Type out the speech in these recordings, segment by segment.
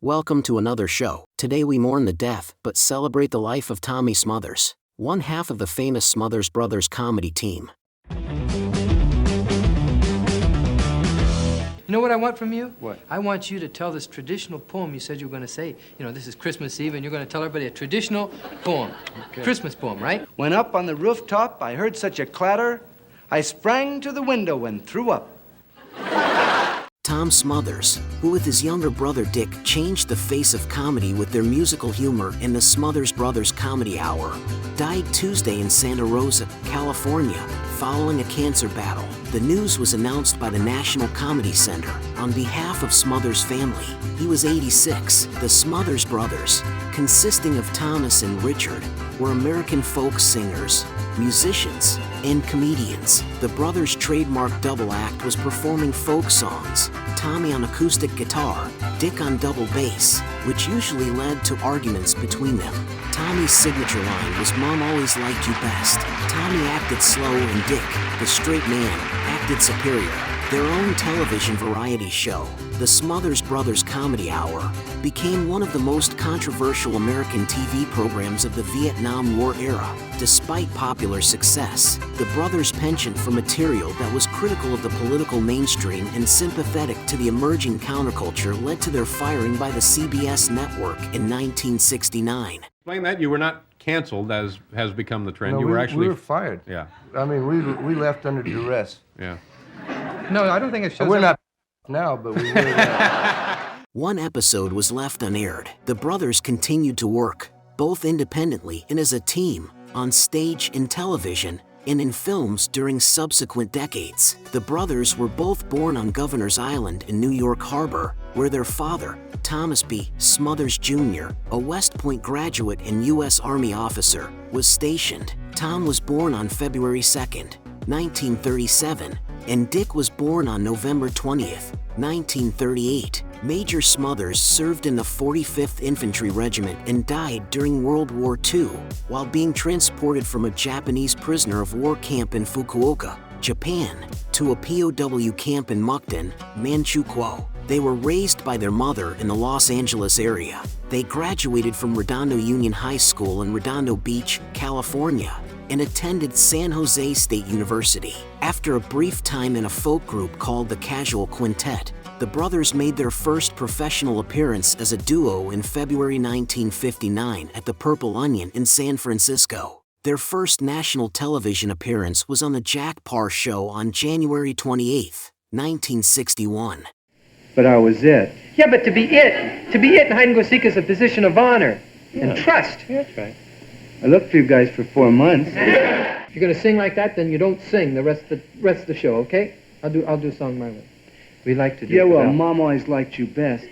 Welcome to another show. Today we mourn the death but celebrate the life of Tommy Smothers, one half of the famous Smothers Brothers comedy team. You know what I want from you? What? I want you to tell this traditional poem you said you were going to say. You know, this is Christmas Eve, and you're going to tell everybody a traditional poem. Okay. Christmas poem, right? When up on the rooftop I heard such a clatter, I sprang to the window and threw up. Tom Smothers, who with his younger brother Dick changed the face of comedy with their musical humor in the Smothers Brothers Comedy Hour, died Tuesday in Santa Rosa, California, following a cancer battle. The news was announced by the National Comedy Center on behalf of Smothers' family. He was 86. The Smothers Brothers, consisting of Thomas and Richard, were American folk singers, musicians, and comedians. The brothers' trademark double act was performing folk songs, Tommy on acoustic guitar, Dick on double bass, which usually led to arguments between them. Tommy's signature line was "Mom always liked you best." Tommy acted slow and Dick, the straight man, acted superior. Their own television variety show, the Smothers Brothers Comedy Hour, became one of the most controversial American TV programs of the Vietnam War era. Despite popular success, the brothers' penchant for material that was critical of the political mainstream and sympathetic to the emerging counterculture led to their firing by the CBS network in 1969. Explain that. You were not canceled, as has become the trend. No, you were actually... we were fired. Yeah. I mean, we left under duress. Yeah. No, I don't think it shows We're up. not now, but we were. One episode was left unaired. The brothers continued to work, both independently and as a team, on stage, in television, and in films during subsequent decades. The brothers were both born on Governor's Island in New York Harbor, where their father, Thomas B. Smothers Jr., a West Point graduate and U.S. Army officer, was stationed. Tom was born on February 2nd, 1937, and Dick was born on November 20th, 1938. Major Smothers served in the 45th Infantry Regiment and died during World War II while being transported from a Japanese prisoner of war camp in Fukuoka, Japan, to a POW camp in Mukden, Manchukuo. They were raised by their mother in the Los Angeles area. They graduated from Redondo Union High School in Redondo Beach, California, and attended San Jose State University. After a brief time in a folk group called the Casual Quintet, the brothers made their first professional appearance as a duo in February 1959 at the Purple Onion in San Francisco. Their first national television appearance was on the Jack Paar Show on January 28, 1961. But I was it. Yeah, but to be it in hide and go seek is a position of honor and trust. Yeah, that's right. I looked for you guys for 4 months. If you're going to sing like that, then you don't sing the rest of the show, okay? I'll do song my way. We like to do. Yeah, well, Mom always liked you best.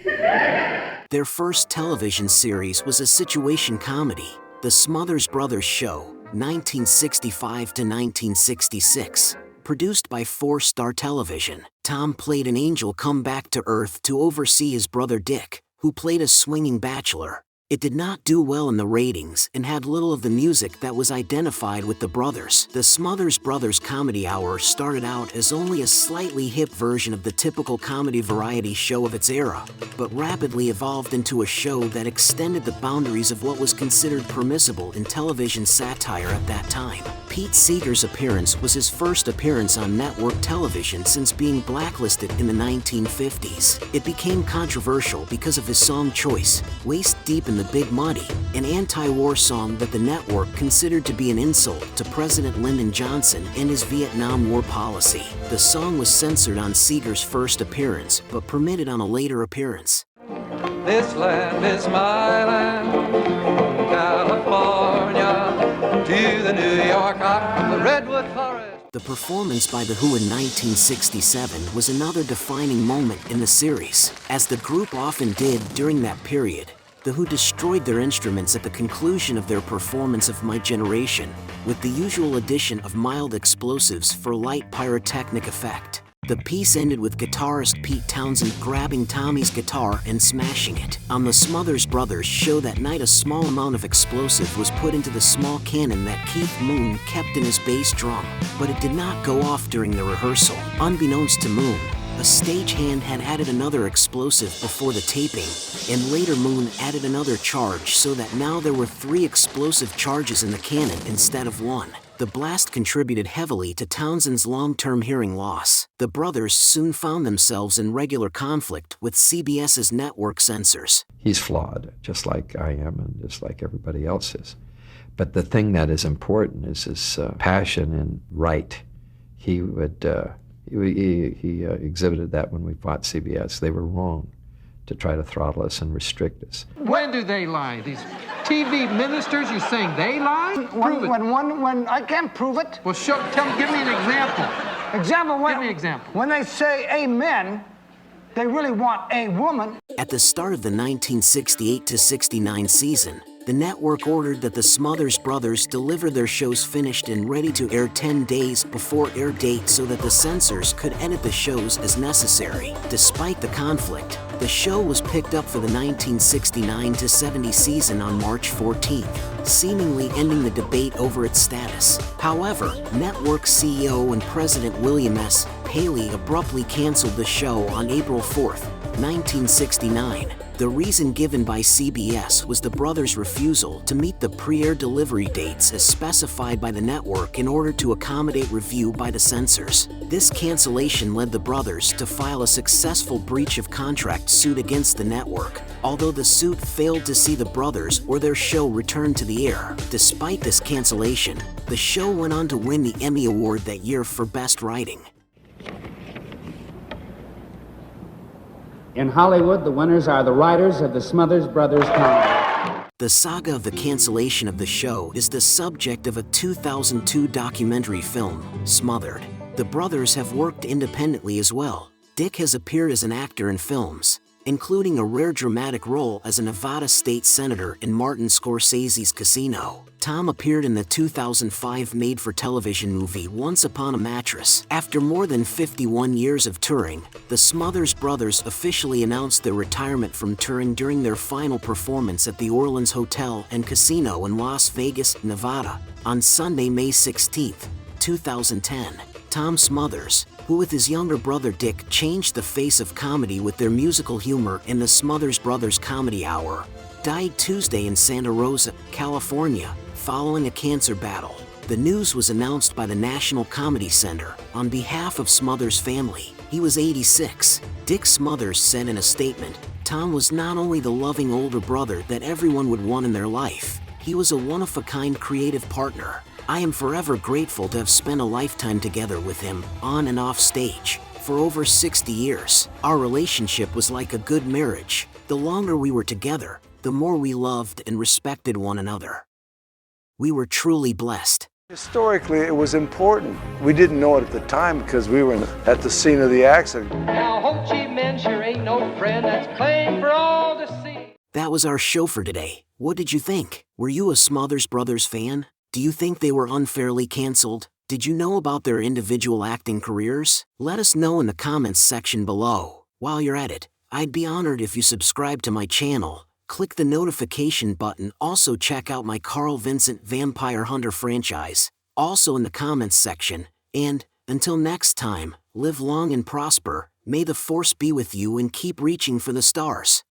Their first television series was a situation comedy, The Smothers Brothers Show, 1965 to 1966. Produced by 4-Star Television. Tom played an angel come back to Earth to oversee his brother Dick, who played a swinging bachelor. It did not do well in the ratings and had little of the music that was identified with the brothers. The Smothers Brothers Comedy Hour started out as only a slightly hip version of the typical comedy variety show of its era, but rapidly evolved into a show that extended the boundaries of what was considered permissible in television satire at that time. Pete Seeger's appearance was his first appearance on network television since being blacklisted in the 1950s. It became controversial because of his song choice, Waist Deep in the Big Muddy, an anti-war song that the network considered to be an insult to President Lyndon Johnson and his Vietnam War policy. The song was censored on Seeger's first appearance, but permitted on a later appearance. This land is my land, from California to the New York the Redwood Forest. The performance by The Who in 1967 was another defining moment in the series. As the group often did during that period, The Who destroyed their instruments at the conclusion of their performance of My Generation, with the usual addition of mild explosives for light pyrotechnic effect. The piece ended with guitarist Pete Townsend grabbing Tommy's guitar and smashing it. On the Smothers Brothers show that night, a small amount of explosive was put into the small cannon that Keith Moon kept in his bass drum, but it did not go off during the rehearsal. Unbeknownst to Moon, A stagehand had added another explosive before the taping, and later Mourn added another charge so that now there were 3 explosive charges in the cannon instead of 1. The blast contributed heavily to Townsend's long-term hearing loss. The brothers soon found themselves in regular conflict with CBS's network censors. He's flawed, just like I am and just like everybody else is. But the thing that is important is his passion and right. He exhibited that when we fought CBS. They were wrong to try to throttle us and restrict us. When do they lie? These TV ministers, you're saying they lie? Prove it. When I can't prove it. Well, give me an example. Give me an example. When they say amen, they really want a woman. At the start of the 1968-69 season, the network ordered that the Smothers brothers deliver their shows finished and ready to air 10 days before air date so that the censors could edit the shows as necessary. Despite the conflict, the show was picked up for the 1969-70 season on March 14th, seemingly ending the debate over its status. However, network CEO and President William S. Paley abruptly canceled the show on April 4th, 1969. The reason given by CBS was the brothers' refusal to meet the pre-air delivery dates as specified by the network in order to accommodate review by the censors. This cancellation led the brothers to file a successful breach of contract suit against the network, although the suit failed to see the brothers or their show return to the air. Despite this cancellation, the show went on to win the Emmy Award that year for Best Writing. In Hollywood, the winners are the writers of the Smothers Brothers comedy. The saga of the cancellation of the show is the subject of a 2002 documentary film, Smothered. The brothers have worked independently as well. Dick has appeared as an actor in films, including a rare dramatic role as a Nevada state senator in Martin Scorsese's Casino. Tom appeared in the 2005 made-for-television movie Once Upon a Mattress. After more than 51 years of touring, the Smothers brothers officially announced their retirement from touring during their final performance at the Orleans Hotel and Casino in Las Vegas, Nevada, on Sunday, May 16, 2010. Tom Smothers, who with his younger brother Dick changed the face of comedy with their musical humor in the Smothers Brothers Comedy Hour, died Tuesday in Santa Rosa, California, following a cancer battle. The news was announced by the National Comedy Center on behalf of Smothers' family. He was 86. Dick Smothers said in a statement, "Tom was not only the loving older brother that everyone would want in their life, he was a one-of-a-kind creative partner. I am forever grateful to have spent a lifetime together with him, on and off stage, for over 60 years. Our relationship was like a good marriage. The longer we were together, the more we loved and respected one another. We were truly blessed." Historically, it was important. We didn't know it at the time because we were at the scene of the accident. Now, Ho Chi Minh sure ain't no friend that's plain for all to see. That was our show for today. What did you think? Were you a Smothers Brothers fan? Do you think they were unfairly canceled? Did you know about their individual acting careers? Let us know in the comments section below. While you're at it, I'd be honored if you subscribe to my channel. Click the notification button. Also check out my Carl Vincent Vampire Hunter franchise, also in the comments section. And, until next time, live long and prosper, may the force be with you and keep reaching for the stars.